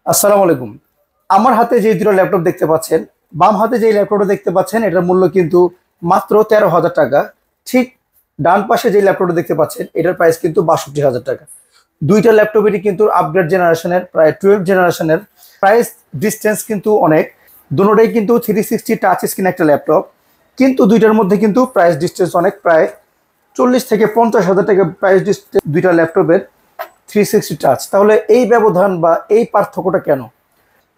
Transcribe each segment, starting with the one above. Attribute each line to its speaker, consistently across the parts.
Speaker 1: আসসালামু আলাইকুম। আমার হাতে যে দুটো ল্যাপটপ দেখতে পাচ্ছেন, বাম হাতে যে ল্যাপটপটা দেখতে পাচ্ছেন এটার মূল্য কিন্তু মাত্র 13,000 টাকা। ঠিক ডান পাশে যে ল্যাপটপটা দেখতে পাচ্ছেন এটার প্রাইস কিন্তু 62,000 টাকা। দুইটা ল্যাপটপেরই কিন্তু আপগ্রেড জেনারেশনের, প্রায় 12 জেনারেশনের। প্রাইস ডিস্টেন্স কিন্তু অনেক। দুটোটাই কিন্তু 360 টাচ স্ক্রিন একটা ল্যাপটপ, কিন্তু দুইটার মধ্যে কিন্তু প্রাইস ডিস্টেন্স অনেক, প্রায় 40 থেকে 50,000 টাকা প্রাইস ডিস্টেন্স দুইটা ল্যাপটপের 360 টাচ। তাহলে এই ব্যবধান বা এই পার্থক্যটা কেন?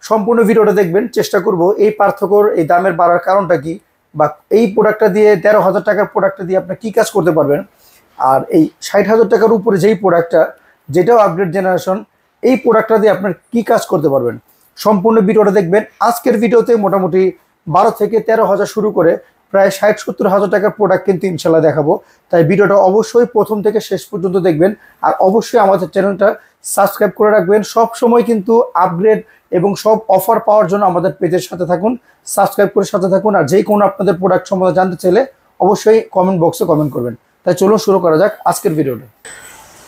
Speaker 1: সম্পূর্ণ ভিডিওটা দেখবেন, চেষ্টা করব এই পার্থক্যর, এই দামের বাড়ার কারণটা কি, বা এই প্রোডাক্টটা দিয়ে 13,000 টাকার প্রোডাক্টটা দিয়ে আপনি কি কাজ করতে পারবেন, আর এই 60,000 টাকার উপরে যেই প্রোডাক্টটা, যেটাও আপগ্রেড জেনারেশন, এই প্রোডাক্টটা দিয়ে আপনার কি কাজ করতে পারবেন। সম্পূর্ণ ভিডিওটা দেখবেন। আজকের ভিডিওতে মোটামুটি 12 থেকে 13,000 শুরু করে প্রায় 60-70 হাজার টাকার প্রোডাক্ট কিন্তু ইনশাল্লাহ দেখাবো। তাই ভিডিওটা অবশ্যই প্রথম থেকে শেষ পর্যন্ত দেখবেন, আর অবশ্যই আমাদের চ্যানেলটা সাবস্ক্রাইব করে রাখবেন। সব সময় কিন্তু আপগ্রেড এবং সব অফার পাওয়ার জন্য আমাদের পেজের সাথে থাকুন, সাবস্ক্রাইব করে সাথে থাকুন। আর যে কোনো আপনাদের প্রোডাক্ট সম্বন্ধে জানতে চাইলে অবশ্যই কমেন্ট বক্সে কমেন্ট করবেন। তাই চলুন শুরু করা যাক আজকের ভিডিওটা।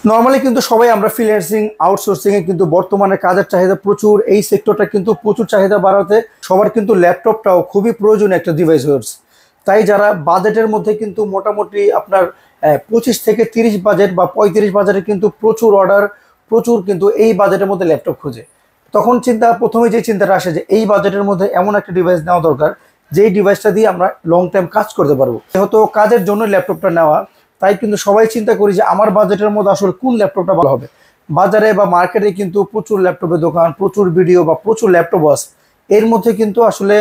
Speaker 1: নর্মালি কিন্তু সবাই আমরা ফ্রিল্যান্সিং, আউটসোর্সিংয়ে কিন্তু বর্তমানে কাজের চাহিদা প্রচুর। এই সেক্টরটা কিন্তু প্রচুর চাহিদা বাড়াতে সবার কিন্তু ল্যাপটপটাও খুবই প্রয়োজনীয় একটা ডিভাইস হয়ে উঠছে। তাই যারা বাজেটের মধ্যে কিন্তু মোটামুটি আপনার 25 থেকে 30 বাজেট বা 35 বাজেটে কিন্তু প্রচুর অর্ডার, প্রচুর কিন্তু এই বাজেটের মধ্যে ল্যাপটপ খোঁজে, তখন প্রথমে যে চিন্তাটা আসে যে এই বাজেটের মধ্যে এমন একটা ডিভাইস নেওয়া দরকার যেই ডিভাইসটা দিয়ে আমরা লং টাইম কাজ করতে পারবো। যেহেতু কাজের জন্য ল্যাপটপটা নেওয়া, তাই কিন্তু সবাই চিন্তা করি যে আমার বাজেটের মধ্যে আসলে কোন ল্যাপটপটা ভালো হবে। বাজারে বা মার্কেটে কিন্তু প্রচুর ল্যাপটপের দোকান, প্রচুর ভিডিও বা প্রচুর ল্যাপটপ আছে। এর মধ্যে কিন্তু আসলে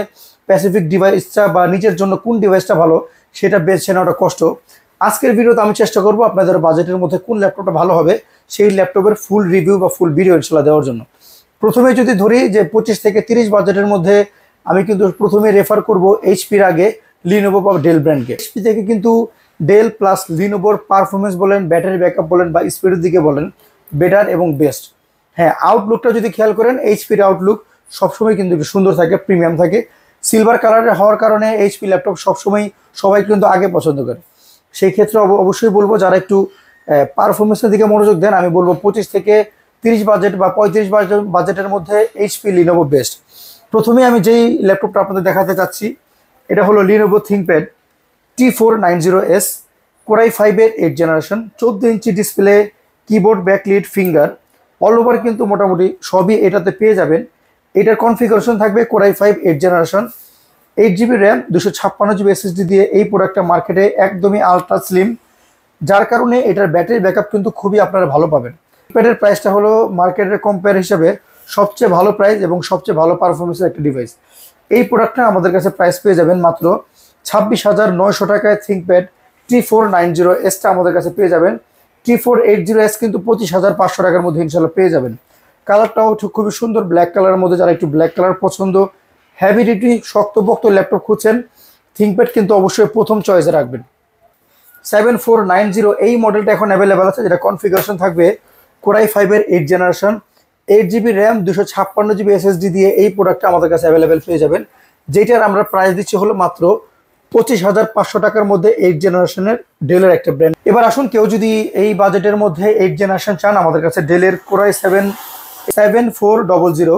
Speaker 1: স্পেসিফিক ডিভাইসটা বা নিজের জন্য কোন ডিভাইসটা ভালো সেটা বেছে নেওয়াটা কষ্ট। আজকের ভিডিওতে আমি চেষ্টা করবো আপনাদের বাজেটের মধ্যে কোন ল্যাপটপটা ভালো হবে সেই ল্যাপটপের ফুল রিভিউ বা ফুল ভিডিও ইনশাল্লাহ দেওয়ার জন্য। প্রথমে যদি ধরি যে 25 থেকে 30 বাজেটের মধ্যে, আমি কিন্তু প্রথমে রেফার করব এইচপির আগে লিনোভো বা ডেল ব্র্যান্ডকে। এইচপি থেকে কিন্তু ডেল প্লাস লিনোভোর পারফরমেন্স বলেন, ব্যাটারি ব্যাকআপ বলেন বা স্পিডের দিকে বলেন, বেটার এবং বেস্ট। হ্যাঁ, আউটলুকটা যদি খেয়াল করেন, এইচপির আউটলুক সবসময় কিন্তু একটু সুন্দর থাকে, প্রিমিয়াম থাকে। সিলভার কালারের হওয়ার কারণে এইচপি ল্যাপটপ সবসময় সবাই কিন্তু আগে পছন্দ করে। সেই ক্ষেত্রে অবশ্যই বলবো যারা একটু পারফরমেন্সের দিকে মনোযোগ দেন, আমি বলবো 25 থেকে 30 বাজেট বা 35 বাজেটের মধ্যে এইচপি লিনোভো বেস্ট। প্রথমে আমি যেই ল্যাপটপটা আপনাদের দেখাতে চাচ্ছি, এটা হলো লিনোভো থিংকপ্যাড T490S, কোরাই 5-এর 8 generation, 14 inch display, keyboard, backlit, finger, all over কিন্তু মোটামুটি সবই এটাতে পেয়ে যাবেন। এটার কনফিগারেশন থাকবে Core i 5 8 generation, 8 GB RAM, 256 GB SSD দিয়ে এই প্রোডাক্টটা মার্কেটে একদমই আলট্রা স্লিম, যার কারণে এটার ব্যাটারি ব্যাকআপ কিন্তু খুবই আপনারা ভালো পাবেন। প্যাডের প্রাইসটা হলো মার্কেটের কম্পেয়ার হিসাবে সবচেয়ে ভালো প্রাইস এবং সবচেয়ে ভালো পারফরমেন্সের একটা ডিভাইস। এই প্রোডাক্টটা আমাদের কাছে প্রাইস পেয়ে যাবেন মাত্র 26,900 টাকায়। থিংকপ্যাড T490Sটা আমাদের কাছে পেয়ে যাবেন। T480S কিন্তু 25,500 টাকার মধ্যে ইনশাল্লাহ পেয়ে যাবেন। কালারটাও খুবই সুন্দর, ব্ল্যাক কালারের মধ্যে। যারা একটু ব্ল্যাক কালার পছন্দ, হেভি ডিউটি শক্তপোক্ত ল্যাপটপ খুঁজছেন, থিংকপ্যাড কিন্তু অবশ্যই প্রথম চয়েসে রাখবেন। 7490 এই মডেলটা এখন অ্যাভেলেবেল আছে, যেটা কনফিগারেশন থাকবে কোরাই 5-এর 8 generation, 8 GB RAM, 256 GB SSD দিয়ে এই প্রোডাক্টটা আমাদের কাছে অ্যাভেলেবেল পেয়ে যাবেন, যেটার আমরা প্রাইস দিচ্ছি হলো মাত্র 25,500 টাকার মধ্যে 8 জেনারেশনের ডেলের একটা ব্র্যান্ড। এবার আসুন, কেউ যদি এই বাজেটের মধ্যে 8 জেনারেশন চান, আমাদের কাছে ডেলের কোরাই 7400,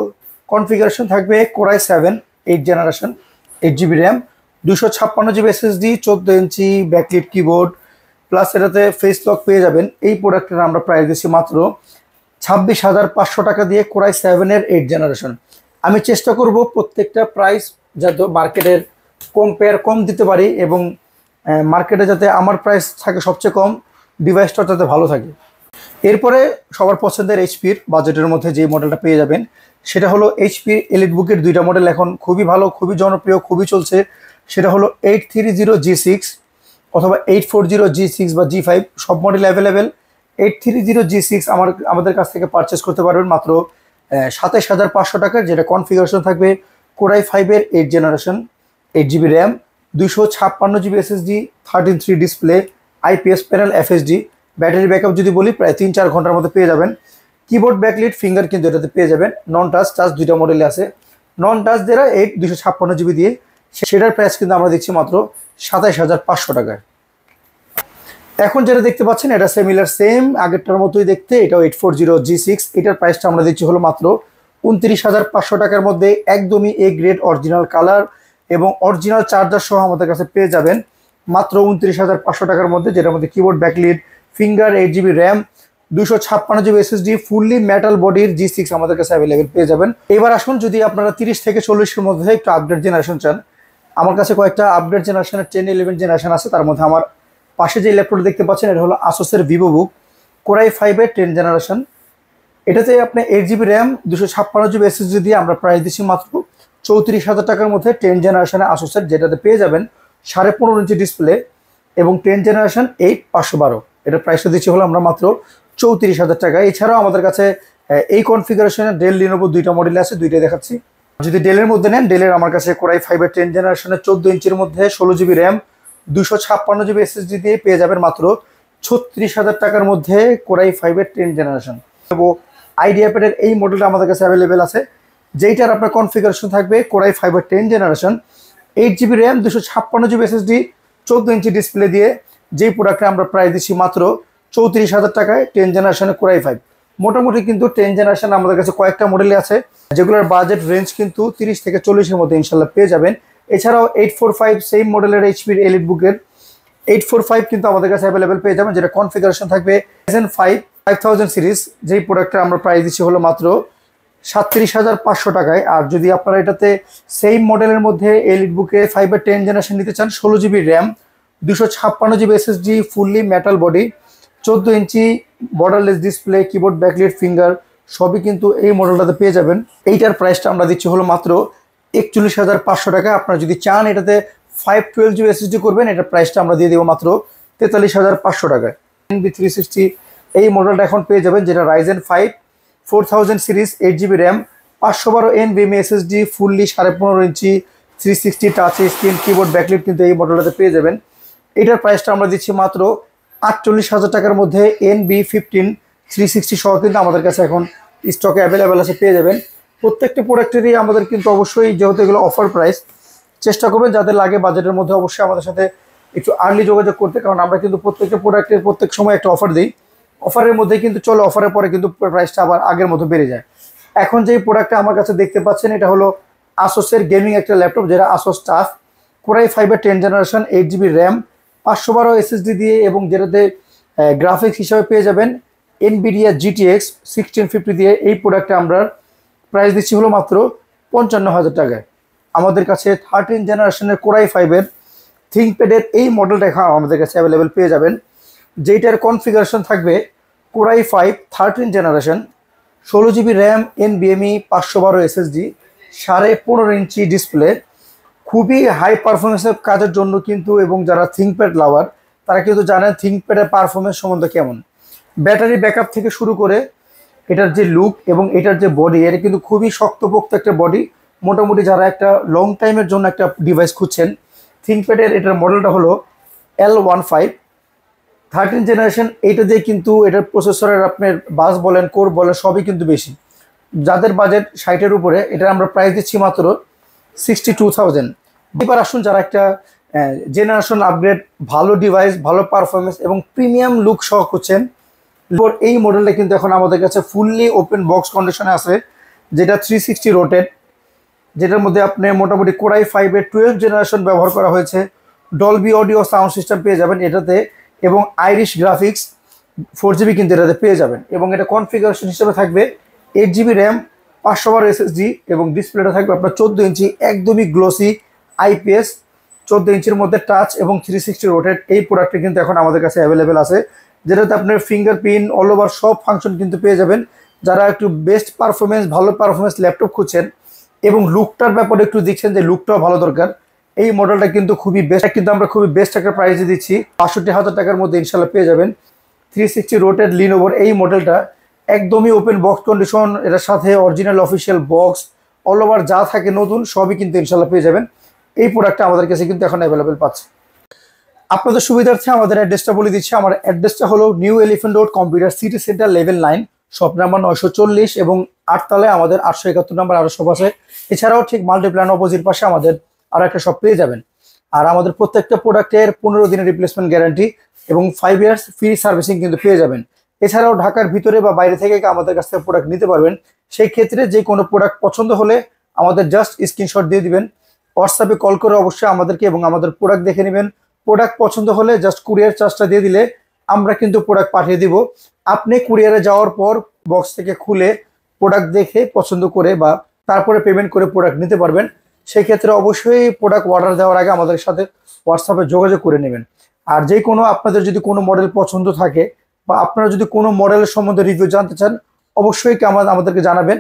Speaker 1: কনফিগারেশন থাকবে core i 7 8 generation, 8 GB RAM, 256 GB SSD, 14 ইঞ্চি ব্যাকলিট কিবোর্ড, প্লাস এটাতে ফেস লক পেয়ে যাবেন। এই প্রোডাক্টের আমরা প্রাইস দিচ্ছি মাত্র 26,500 টাকা দিয়ে কোরাই 7-এর 8 জেনারেশন। আমি চেষ্টা করব প্রত্যেকটা প্রাইস যাতে মার্কেটের কম দিতে পারি, এবং মার্কেটে যাতে আমার প্রাইস থাকে সবচেয়ে কম, ডিভাইসটা যাতে ভালো থাকে। এরপরে সবার পছন্দের এইচপির বাজেটের মধ্যে যে মডেলটা পেয়ে যাবেন সেটা হলো এইচপি এলিটবুকের দুইটা মডেল এখন খুবই ভালো, খুবই জনপ্রিয়, খুবই চলছে। সেটা হলো 830G6 অথবা 840G6 বা G5, সব মডেল অ্যাভেলেবেল। 830G6 আমাদের কাছ থেকে পারচেস করতে পারবেন মাত্র 27,500 টাকার, যেটা কনফিগারেশন থাকবে কোরাই 5-এর 8 generation, 8 GB RAM, 256 GB SSD, 13:3 display, IPS panel, এফএসডি। ব্যাটারি ব্যাকআপ যদি বলি প্রায় 3-4 ঘন্টার মধ্যে পেয়ে যাবেন। কিবোর্ড, ব্যাকলিট, ফিঙ্গার কিন্তু এটাতে পেয়ে যাবেন। নন টাচ, টাচ দুইটা মডেলে আছে। নন টাচ দেরা 256 জিবি দিয়ে, সেটার প্রাইস কিন্তু আমরা দিচ্ছি মাত্র 27,500 টাকায়। এখন যেটা দেখতে পাচ্ছেন এটা সেম আগেরটার মতোই দেখতে, এটাও 840G6, এটার প্রাইসটা আমরা দিচ্ছি হলো মাত্র 29,500 টাকার মধ্যে একদমই এ গ্রেড অরিজিনাল কালার এবং অরিজিনাল চার্জার সহ আমাদের কাছে পেয়ে যাবেন মাত্র 29,500 টাকার মধ্যে, যেটার মধ্যে keyboard, backlit, finger, 8 GB RAM, 256 GB SSD, fully metal বডির G6 আমাদের কাছে অ্যাভেলেবেল পেয়ে যাবেন। এবার আসুন, যদি আপনারা 30 থেকে 40-এর মধ্যে একটু আপডেট জেনারেশন চান, আমার কাছে কয়েকটা আপডেট জেনারেশনের 10-11 জেনারেশন আছে। তার মধ্যে আমার পাশে যে ল্যাপটপ দেখতে পাচ্ছেন এটা হলো আসুসের ভিভোবুক Core i5-এর 10 জেনারেশন। এটাতে আপনি 8 GB র্যাম, 256 GB SSD দিয়ে আমরা প্রাইস দিচ্ছি মাত্র 34,000 টাকার মধ্যে 10 জেনারেশনে আসুসের, যেটাতে পেয়ে যাবেন 15.5 ইঞ্চি ডিসপ্লে এবং 10 জেনারেশন 8512। এটার প্রাইসটা দিচ্ছি হলো আমরা মাত্র 34,000 টাকা। এছাড়াও আমাদের কাছে এই কনফিগারেশনে ডেল, লিনোভো দুইটা মডেল আছে, দুইটাই দেখাচ্ছি। যদি ডেলের মধ্যে নেন, ডেলের আমার কাছে Core i5-এর 10 জেনারেশনে 14 ইঞ্চির মধ্যে 16 GB র্যাম, 256 GB SSD দিয়ে পেয়ে যাবেন মাত্র 36,000 টাকার মধ্যে Core i5-এর 10 জেনারেশন। আইডিয়াপ্যাডের এই মডেলটা আমাদের কাছে অ্যাভেলেবেল আছে, যেইটার আপনার কনফিগারেশন থাকবে Core i5-এর 10 generation, 8 GB RAM, 256 GB SSD, 14 inch display দিয়ে, যেই প্রোডাক্টে আমরা প্রাইস দিচ্ছি মাত্র 34,000 টাকায় 10 জেনারেশনের Core i5। মোটামুটি কিন্তু 10 জেনারেশন আমাদের কাছে কয়েকটা মডেলই আছে, যেগুলোর বাজেট রেঞ্জ কিন্তু 30 থেকে 40-এর মধ্যে ইনশাল্লাহ পেয়ে যাবেন। এছাড়াও 845 সেম মডেলের এইচপির এলিটবুকের 845 কিন্তু আমাদের কাছে অ্যাভেলেবেল পেয়ে যাবেন, যেটা কনফিগারেশন থাকবে Ryzen 5 5000 সিরিজ, যেই প্রোডাক্টটা আমরা প্রাইস দিচ্ছি হলো মাত্র 37,500 টাকায়। আর যদি আপনারা এটাতে সেম মডেলের মধ্যে এলিটবুকে 5-এর 10 জেনারেশন নিতে চান, 16 GB RAM, 256 GB SSD, fully metal body, 14 inch borderless display, keyboard, backlit, finger সবই কিন্তু এই মডেলটাতে পেয়ে যাবেন। এইটার প্রাইসটা আমরা দিচ্ছি হলো মাত্র 41,500 টাকা। আপনারা যদি চান এটাতে 512 GB SSD করবেন, এটার প্রাইসটা আমরা দিয়ে দেবো মাত্র 43,500 টাকায়। NB360 এই মডেলটা এখন পেয়ে যাবেন, যেটা Ryzen 5 4000 series, 8 GB RAM, 512 NVMe SSD, fully 15.5 ইঞ্চি 360 টাচ স্ক্রিন, কিবোর্ড, ব্যাকলিট কিন্তু এই মডেলটাতে পেয়ে যাবেন। এটার প্রাইসটা আমরা দিচ্ছি মাত্র 48,000 টাকার মধ্যে NB15 360 সহ কিন্তু আমাদের কাছে এখন স্টকে অ্যাভেলেবেল আছে, পেয়ে যাবেন। প্রত্যেকটা প্রোডাক্টেরই আমাদের কিন্তু অবশ্যই, যেহেতু এগুলো অফার প্রাইস, চেষ্টা করবেন যাদের লাগে বাজেটের মধ্যে অবশ্যই আমাদের সাথে একটু আর্লি যোগাযোগ করতে, কারণ আমরা কিন্তু প্রত্যেকটা প্রোডাক্টের প্রত্যেক সময় একটা অফার দিই। অফারের মধ্যে কিন্তু চলে, অফারের পরে কিন্তু প্রাইসটা আবার আগের মতো বেড়ে যায়। এখন যেই প্রোডাক্টটা আমার কাছে দেখতে পাচ্ছেন এটা হলো আসুসের গেমিং একটা ল্যাপটপ, যেটা Asus tough Core i5-এর 10 generation, 8 GB RAM, 512 SSD দিয়ে, এবং যেটাতে গ্রাফিক্স হিসাবে পেয়ে যাবেন NVIDIA GTX 1650 দিয়ে। এই প্রোডাক্টে আমরা প্রাইস দিচ্ছি হলো মাত্র 55,000 টাকায়। আমাদের কাছে 13 জেনারেশনের Core i5-এর থিঙ্কপ্যাডের এই মডেলটা এখন আমাদের কাছে অ্যাভেলেবেল পেয়ে যাবেন, যেইটার কনফিগারেশন থাকবে Core i5 13 generation, 16 GB RAM, NVMe 512 SSD, 15.5 inch display, খুবই হাই পারফরমেন্সের কাজের জন্য কিন্তু, এবং যারা থিঙ্কপ্যাড লাভার তারা কিন্তু জানেন থিঙ্কপ্যাডের পারফরমেন্স সম্বন্ধে কেমন। ব্যাটারি ব্যাকআপ থেকে শুরু করে এটার যে লুক এবং এটার যে বডি, এটা কিন্তু খুবই শক্তপোক্ত একটা বডি। মোটামুটি যারা একটা লং টাইমের জন্য একটা ডিভাইস খুঁজছেন, থিঙ্কপ্যাডের এটার মডেলটা হলো L15 13 জেনারেশন। এইটা দিয়ে কিন্তু এটার প্রসেসরের আপনার বাস বলেন, কোর বলেন, সবই কিন্তু বেশি। যাদের বাজেট 60-এর উপরে, এটা আমরা প্রাইস দিচ্ছি মাত্র 62,000। এবার আসুন, যারা একটা জেনারেশন আপগ্রেড, ভালো ডিভাইস, ভালো পারফরমেন্স এবং প্রিমিয়াম লুক সহ খুঁজছেন, এই মডেলটা কিন্তু এখন আমাদের কাছে ফুললি ওপেন বক্স কন্ডিশনে আছে, যেটা 360 রোটেট, যেটার মধ্যে আপনি মোটামুটি Core i5-এর 12 জেনারেশন ব্যবহার করা হয়েছে। ডলবি অডিও সাউন্ড সিস্টেম পেয়ে যাবেন এটাতে, এবং আইরিশ গ্রাফিক্স 4 GB কিন্তু এটাতে পেয়ে যাবেন। এবং এটা কনফিগারেশন হিসেবে থাকবে 8 GB র্যাম, 512 SSD, এবং ডিসপ্লেটা থাকবে আপনার 14 ইঞ্চি, একদমই গ্লোসি IPS, 14 ইঞ্চির মধ্যে টাচ এবং 360 রোটেট। এই প্রোডাক্টটি কিন্তু এখন আমাদের কাছে অ্যাভেলেবেল আছে, যেটাতে আপনার ফিঙ্গারপ্রিন্ট অল ওভার সব ফাংশন কিন্তু পেয়ে যাবেন। যারা একটু বেস্ট পারফরমেন্স, ভালো পারফরমেন্স ল্যাপটপ খুঁজছেন এবং লুকটার ব্যাপারে একটু দেখছেন যে লুকটাও ভালো দরকার, এই মডেলটা কিন্তু খুবই বেস্ট, কিন্তু আমরা খুবই বেস্ট একটা প্রাইসে দিচ্ছি, 62,000 টাকার মধ্যে ইনশাল্লাহ পেয়ে যাবেন। 360 রোটেট লিনোভোর এই মডেলটা একদমই ওপেন বক্স কন্ডিশন, এটার সাথে original official box, all over যা থাকে নতুন সবই কিন্তু ইনশাল্লাহ পেয়ে যাবেন। এই প্রোডাক্টটা আমাদের কাছে কিন্তু এখন অ্যাভেলেবেল পাচ্ছে। আপনাদের সুবিধার্থে আমাদের অ্যাড্রেসটা বলে দিচ্ছি। আমার অ্যাড্রেসটা হলো new elephant road, computer city centre, level 9, shop number 940, এবং 8 তলায় আমাদের 871 নাম্বার আরো শপ আছে। এছাড়াও ঠিক মাল্টিপ্ল্যান অপোজিট পাশে আমাদের আরো একটা শপ পেয়ে যাবেন। আর আমাদের প্রত্যেকটা প্রোডাক্টের 15 দিনের রিপ্লেসমেন্ট গ্যারান্টি এবং 5 ইয়ার্স ফ্রি সার্ভিসিং কিন্তু পেয়ে যাবেন। এছাড়াও ঢাকার ভিতরে বা বাইরে থেকে আমাদের কাছ থেকে প্রোডাক্ট নিতে পারবেন, সেই ক্ষেত্রে যে কোনো প্রোডাক্ট পছন্দ হলে আমাদের জাস্ট স্ক্রিনশট দিয়ে দিবেন, হোয়াটসঅ্যাপে কল করে অবশ্যই আমাদেরকে এবং আমাদের প্রোডাক্ট দেখে নেবেন। প্রোডাক্ট পছন্দ হলে জাস্ট কুরিয়ার চার্জটা দিয়ে দিলে আমরা কিন্তু প্রোডাক্ট পাঠিয়ে দিব। আপনি কুরিয়ারে যাওয়ার পর বক্স থেকে খুলে প্রোডাক্ট দেখে পছন্দ করে বা তারপরে পেমেন্ট করে প্রোডাক্ট নিতে পারবেন। সেই ক্ষেত্রে অবশ্যই প্রোডাক্ট অর্ডার দেওয়ার আগে আমাদের সাথে হোয়াটসঅ্যাপে যোগাযোগ করে নেবেন। আর যে কোনো আপনাদের যদি কোনো মডেল পছন্দ থাকে বা আপনারা যদি কোনো মডেলের সম্বন্ধে রিভিউ জানতে চান অবশ্যই আমাদেরকে জানাবেন।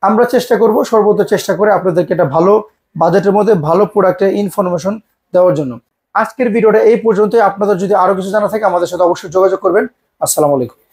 Speaker 1: আমরা চেষ্টা করব সর্বোচ্চ চেষ্টা করে আপনাদেরকে একটা ভালো বাজেটের মধ্যে ভালো প্রোডাক্টের ইনফরমেশন দেওয়ার জন্য। আজকের ভিডিওটা এই পর্যন্তই। আপনাদের যদি আরো কিছু জানা থাকে আমাদের সাথে অবশ্যই যোগাযোগ করবেন। আসসালামু আলাইকুম।